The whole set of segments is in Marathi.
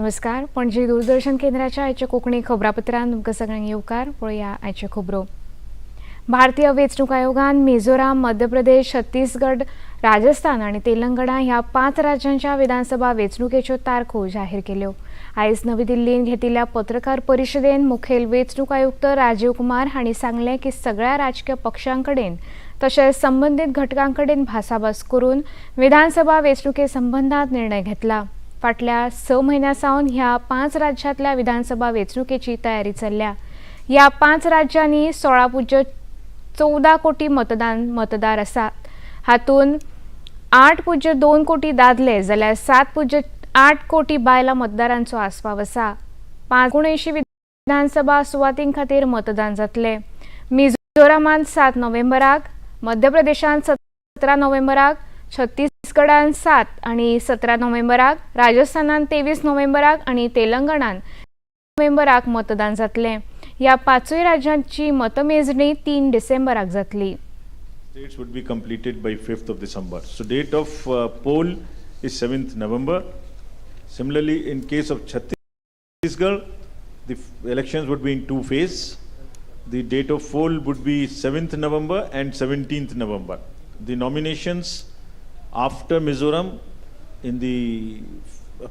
नमस्कार. पणजी दूरदर्शन केंद्राच्या आयच्या कोंकणी खबरापत्रांत तुमकां सगळ्यांक येवकार. पळोवया आयच्यो खबरो. भारतीय वेंचणूक आयोगान मिझोराम, मध्य प्रदेश, छत्तीसगड, राजस्थान आणि तेलंगणा ह्या 5 राज्यांच्या विधानसभा वेंचणुकेच्यो तारखो जाहीर केल्यो. आयज नवी दिल्लींत घेतिल्ल्या पत्रकार परिशदेंत मुखेल वेंचणूक आयुक्त राजीव कुमार हांणी सांगलें की सगळ्या राजकीय पक्षांकडेन तशेंच संबंधीत घटकांकडेन भासाभास करून विधानसभा वेंचणुके संबंधात निर्णय घेतला. फाटल्या 6 म्हयन्यांसावन ह्या 5 राज्यांतल्या विधानसभा वेंचणुकेची तयारी चल्ल्या. ह्या 5 राज्यांनी 16.14 कोटी मतदार आसात. हातूंत 8.2 कोटी दादले जाल्यार 7.8 कोटी बायलां मतदारांचो आस्पाव आसा. 79 विधानसभा सुवातीं खातीर मतदान जातलें. मिझोरामांत 7 नोव्हेंबराक, मध्य प्रदेशांत 17 नोव्हेंबराक, छत्तीसगडांत 7 आनी 17 नोव्हेंबराक, राजस्थानांत 23 नोव्हेंबराक आणि तेलंगणांत नोव्हेंबराक मतदान जातलें. ह्या 5 राज्यांची मतमेजणी 3 डिसेंबराक जातली. States would be completed by 5th of December. So date of poll is 7th November. Similarly, in case of Chhattisgarh, the elections would be in 2 phases. The date of poll would be 7th November and 17th November. The nominations after Mizoram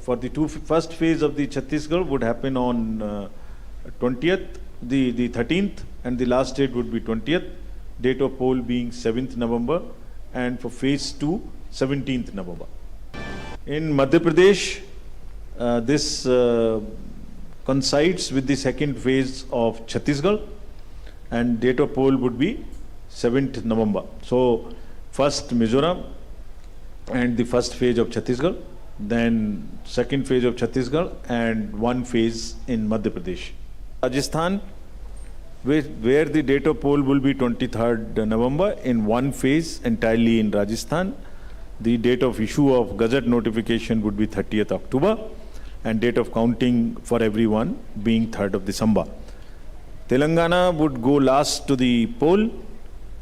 for the first phase of the Chhattisgarh would happen on 20th, the 13th, and the last date would be 20th. Date of poll being 7th November, and for phase 2, 17th November. In Madhya Pradesh, this coincides with the second phase of Chhattisgarh, and date of poll would be 7th November. So first Mizoram and the first phase of Chhattisgarh, then second phase of Chhattisgarh, and one phase in Madhya Pradesh. Rajasthan, where the date of poll will be 23rd November in one phase entirely in Rajasthan. The date of issue of Gazette notification would be 30th October, and date of counting for everyone being 3rd of December. Telangana would go last to the poll,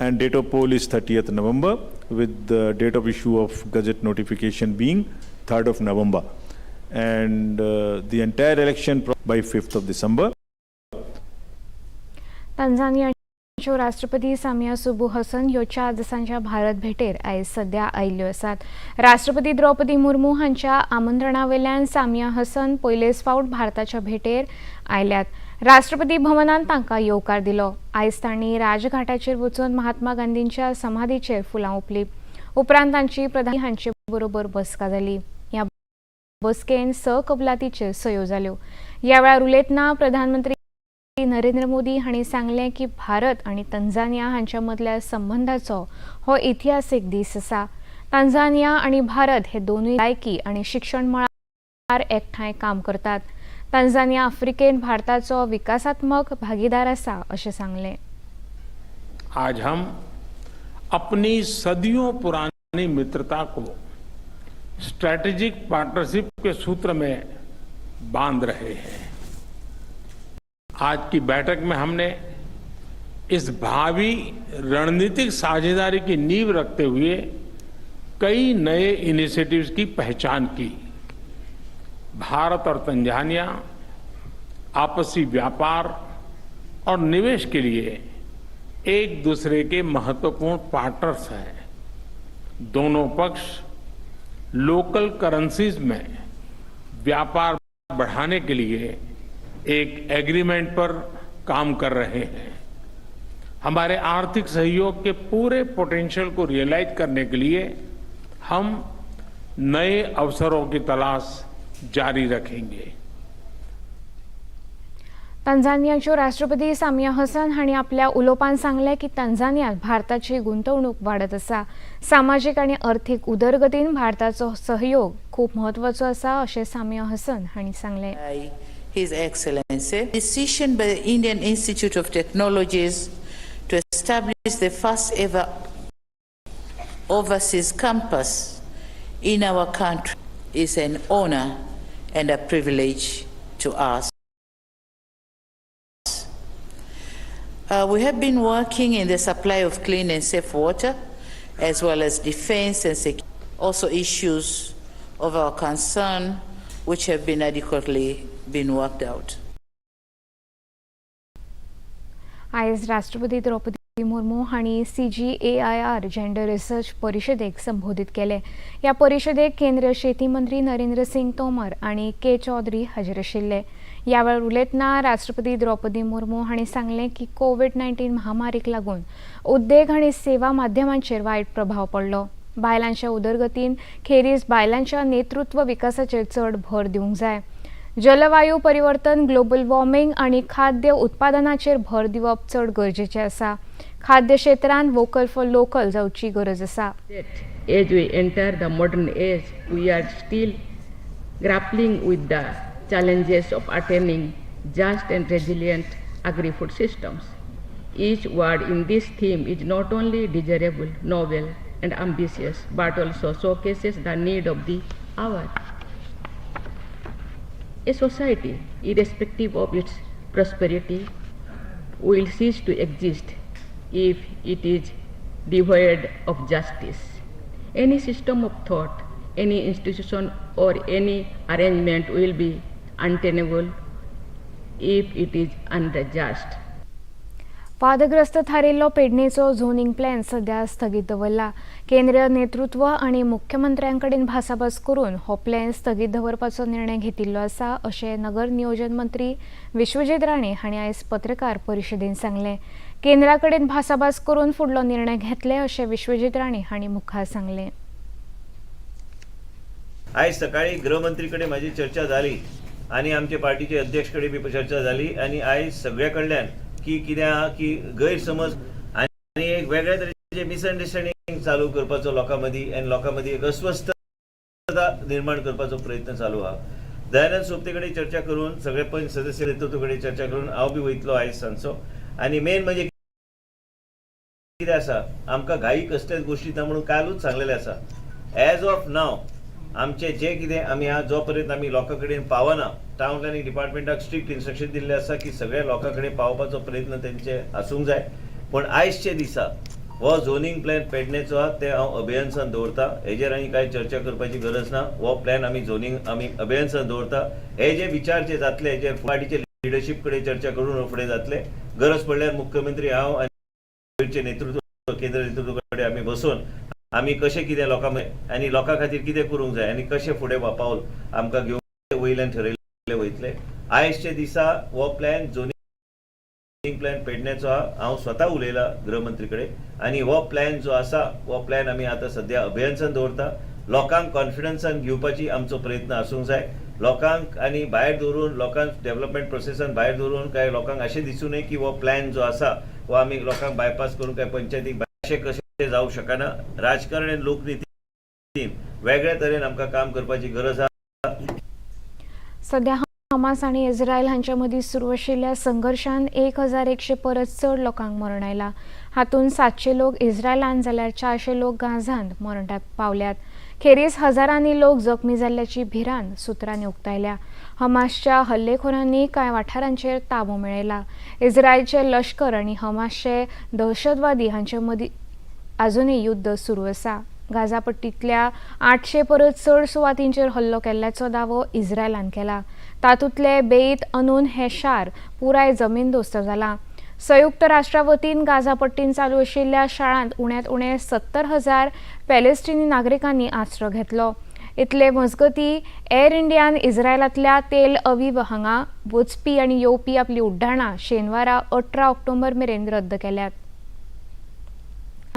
and date of poll is 30th November, with the date of issue of Gazette notification being 3rd of November, and the entire election by 5th of December. तांझानियाच्यो राष्ट्रपती सामिया सुलू हसन ह्यो 4 दिसांच्या भारत भेटेर आयज सध्या आयिल्ल्यो आसात. राष्ट्रपती द्रौपदी मुर्मू हांच्या आमंत्रणावेल्यान सामिया हसन पयलेच फावट भारताच्या भेटेर आयल्यात. राष्ट्रपती भवनान तांकां येवकार दिलो. आयज तांणी राजघाटाचेर वचून महात्मा गांधींच्या समाधीचेर फुलां ओंपलीं. उपरांत तांची प्रधानमंत्री हांचे बरोबर बसका जाली. ह्या बसकेन 6 कबलातीचेर सयो जाल्यो. ह्या वेळार उलयतना प्रधानमंत्री नरेंद्र मोदी हांणी सांगलें की भारत आणि तांझानिया हांच्या मदल्या संबंधाचो हो इतिहासीक दीस आसा. तांझानिया आणि भारत हे दोनूय भलायकी आणि शिक्षण मळार एकठांय काम करतात. तांझानिया आफ्रिकेन भारताचो विकासात्मक भागीदार आसा अशें सांगलें. आज हम अपनी सदियों पुरानी मित्रता को स्ट्रैटेजिक पार्टनरशिप के सूत्र में बांध रहे हैं. आज की बैठक में हमने इस भावी रणनीतिक साझेदारी की नींव रखते हुए कई नए इनिशिएटिव्स की पहचान की. भारत और तंजानिया आपसी व्यापार और निवेश के लिए एक दूसरे के महत्वपूर्ण पार्टनर्स हैं. दोनों पक्ष लोकल करेंसीज में व्यापार बढ़ाने के लिए एक एग्रीमेंट पर काम कर रहे हैं. हमारे आर्थिक सहयोग के पूरे पोटेंशियल को रियलाइज करने के लिए हम नए अवसरों की तलाश जारी रखेंगे. तांझानियाच्यो राष्ट्रपती सामिया हसन हांणी आपल्या उलोवपांत सांगलें की तांझानियांत भारताची गुंतवणूक वाडत आसा. सामाजीक आनी अर्थीक उदरगतीन भारताचो सहयोग खूब म्हत्वाचो आसा अशें सामिया हसन हांणी सांगलें. His Excellency, decision by the Indian Institute of Technologies to establish the first ever overseas campus in our country is an honor and a privilege to us. We have been working in the supply of clean and safe water, as well as defense and security, also issues of our concern which have been adequately worked out. आयज राष्ट्रपती द्रौपदी मुर्मू हांणी CGAIR जेंडर रिसर्च परिशदेक संबोधित केले। ह्या परिशदेक केंद्रीय शेती मंत्री नरेंद्र सिंग तोमर आणि के चौधरी हाजीर आशिल्ले। ह्या वेळार उलयतना राष्ट्रपती द्रौपदी मुर्मू हांणी सांगले की कोविड-19 महामारीक लागून उद्देग आणि सेवा माध्यमांचेर वायट प्रभाव पडलो। बायलांच्या उदरगतीन खेरीज बायलांच्या नेतृत्व विकासाचेर चड भर दिवंक जाय। जलवायू परिवर्तन, ग्लोबल वॉर्मिंग आणि खाद्य उत्पादनाचेर भर दिवप चड गरजेचे आसा। खाद्य क्षेत्रांत वोकल फॉर लोकल जावची गरज आसा। As we enter the modern age, we are still grappling with the challenges of attaining just and resilient agri-food systems. Each word in this theme is not only desirable, novel, and ambitious, but also showcases the need of the hour. A society, irrespective of its prosperity, will cease to exist if it is devoid of justice. Any system of thought, any institution, or any arrangement will be untenable if it is unjust. वादग्रस्त थारिल्लो पेडणेचो झोनिंग प्लॅन सध्या स्थगीत दवरला। केंद्रीय नेतृत्व आणि मुख्यमंत्र्यांकडेन भासाभास करून हो प्लॅन स्थगीत दवरपाचो निर्णय घेतिल्लो आसा अशें नगर नियोजन मंत्री विश्वजीत राणे हांणी आयज पत्रकार परिशदेंत सांगलें। केंद्राकडेन भासाभास करून फुडलो निर्णय घेतले अशें विश्वजीत राणे हांणी मुखार सांगलें। आज सकाळी गृहमंत्रीकडे माझी चर्चा झाली आणि आमच्या पार्टीचे अध्यक्षकडे बी चर्चा झाली आणि आज सगळ्या कडल्यान की की गैरसमज आणि एक वेगळ्या तरेचे मिसअंडरस्टँडिंग चालू करपाचो लोकांमदी आणि लोकांमदी एक अस्वस्थता निर्माण करपाचो प्रयत्न चालू हा। दयानंद सोपतेकडे चर्चा करून सगळे पंच सदस्य नेतृत्वाकडे चर्चा करून हांव बी वयतलो आयज सांजचो। आणि मेन म्हणजे कितें आसा, आमकां घाई कसल्याच गोष्टी ना म्हणून कालूच सांगलेले आसा। एज ऑफ नाव आमचे जे कितें आमी जो पर्यंत आमी लोकां कडेन पावना, टावन प्लॅनिंग डिपार्टमेंटाक स्ट्रिक्ट इन्स्ट्रक्शन दिल्ले आसा की सगळ्या लोकां कडेन पावपाचो प्रयत्न तेंचे आसूंक जाय। पण आयजचे दिसा हो झोनिंग प्लॅन पेडणेचो आहा ते हांव अभ्यासान दवरता। हेजेर आनी कांय चर्चा करपाची गरज ना। हो प्लॅन आमी अभ्यासान दवरता। हे जे विचार जे जातले, जे पार्टीचे लिडरशीप कडेन चर्चा करून फुडें जातले। गरज पडल्यार मुख्यमंत्री हांव आनी नेतृत्व केंद्र नेतृत्व कडेन आमी बसून आमी कशें कितें लोकां खातीर कितें करूंक जाय आनी कशें फुडें पावल आमकां घेवन वयल्यान ठरयले वयतले। आयजचे दिसा हो प्लॅन झोनिंग प्लॅन पेडणेचो आहा। हांव स्वता उलयला गृहमंत्री कडेन आणि हो प्लॅन जो आसा हो प्लॅन आमी आतां सध्या अभ्यासान दवरता। लोकांक कॉन्फिडन्सान घेवपाची आमचो प्रयत्न आसूंक जाय। लोकांक आनी भायर दवरून लोकांक डेव्हलपमेंट प्रोसेसान भायर दवरून काय लोकांक अशें दिसूं नये की हो प्लॅन जो आसा हो आमी लोकांक बायपास करून काय पंचायतीक कशें जावं शकना। राजकारण आनी लोकनीती वेगळ्या तरेन आमकां काम करपाची गरज आसा। सध्या हमास आणि इस्रायल हांच्या मदीं सुरू आशिल्ल्या संघर्षान 1100 परस चड लोकांक मरण आयला। हातून 700 लोक इस्रायलान जाल्यार 400 लोक गाझांत मरण पावल्यात। खेरीज हजारांनी लोक जखमी जाल्ल्याची भिरांत सुत्रांनी उक्तायल्या। हमासच्या हल्लेखोरांनी कांय वाठारांचेर ताबो मेळयला। इस्रायलचे लष्कर आणि हमासचे दहशतवादी हांचे मदीं अजूनय युद्ध सुरू आसा। गाझा पट्टींतल्या 800 परस चड सुवातींचेर हल्लो केल्ल्याचो दावो इस्रायलान केला। तातूंतले बेईत अनून हे शार पुराय जमीनदोस्त जाला। संयुक्त राष्ट्रा वतीन गाझा पट्टीन चालू आशिल्ल्या शाळांत उण्यांत उणे 70,000 पॅलेस्टिनी नागरिकांनी आसरो घेतलो। इतले मजगतीं एअर इंडियान इस्रायलांतल्या तेल अवीव हांगा वचपी आनी येवपी आपली उड्डाणां शेनवारा 18 ऑक्टोबर मेरेन रद्द केल्यात।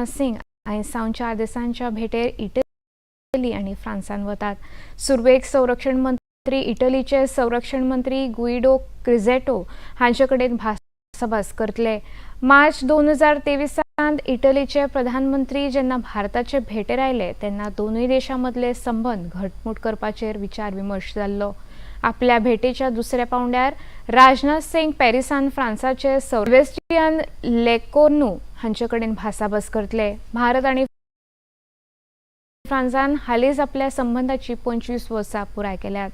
सिंग आयज सावन 4 दिसांच्या भेटेर इटली आणि फ्रांसान वतात। सुरवेक संरक्षण मंत्री इटलीचे संरक्षण मंत्री गुइडो क्रिझेटो हांचे कडेन भासाभास करतले। मार्च 2023 इटलीचे प्रधानमंत्री जेन्ना भारताचे भेटेर आयले तेन्ना दोनूय देशां मदले संबंद घटमूट करपाचेर विचार विमर्श जाल्लो। आपल्या भेटेच्या दुसऱ्या पावंड्यार राजनाथ सिंग पॅरिसान फ्रांसाचे सेबॅस्टियन लेकोर्नू हांचे कडेन भासाभास करतले। भारत आणि फ्रांसान हालींच आपल्या संबंधाची 25 वर्सां पुराय केल्यात।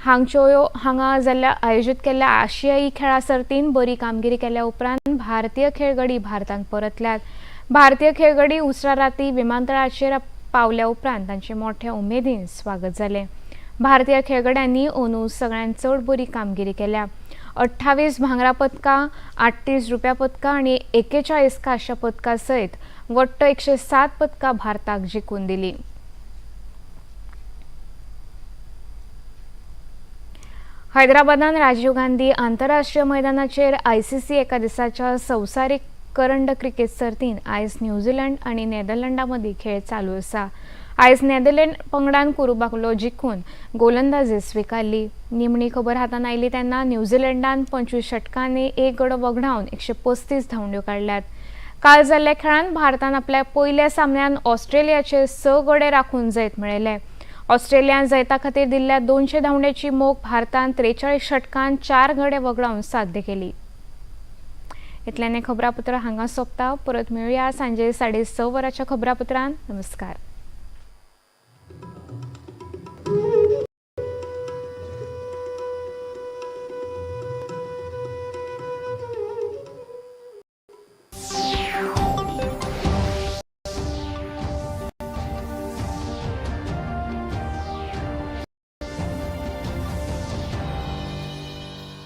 हांगचोयो हांगा जाल्ल्या आयोजीत केल्ल्या आशियाई खेळा सर्तीन बरी कामगिरी केल्या उपरांत भारतीय खेळगडी भारतांत परतल्यात। भारतीय खेळगडी उसरा राती विमानतळाचेर पावल्या उपरांत तांचे मोठ्या उमेदीन स्वागत जालें। भारतीय खेळगड्यांनी अंदू सगळ्यांत चड बरी कामगिरी केल्या। 28 भांगरा पदकां, 38 रुप्या पदकां आणि 41 कांस्य पदकां सयत वट्ट 107 पदकां भारताक जिखून दिली। हैदराबादान राजीव गांधी आंतरराष्ट्रीय मैदानाचेर ICC एका दिसाच्या संवसारीक करंड क्रिकेट सर्तीन आयज न्यूझीलंड आणि नेदरलँडा मदीं खेळ चालू आसा। आयज नेदरलँड पंगडान कुरुबाकुलो जिखून गोलंदाजी स्वीकारली। निमणी खबर हातान आयली तेन्ना न्यूझीलंडान 25 षटकांनी 1 गडो वगडावन 135 धांवड्यो काडल्यात। काल जाल्ल्या खेळांत भारतान आपल्या पयल्या सामन्यान ऑस्ट्रेलियाचे 6 गडे राखून जैत मेळयले। ऑस्ट्रेलियान जैता खातीर दिल्ल्या 200 धांवड्याची मोख भारतान 43 षटकांत 4 गडे वगडावन साध्य केली। इतल्याने खबरापत्र हांगा सोंपता। परत मेळुया सांजे 6:30 वरांच्या खबरापत्रांत। नमस्कार।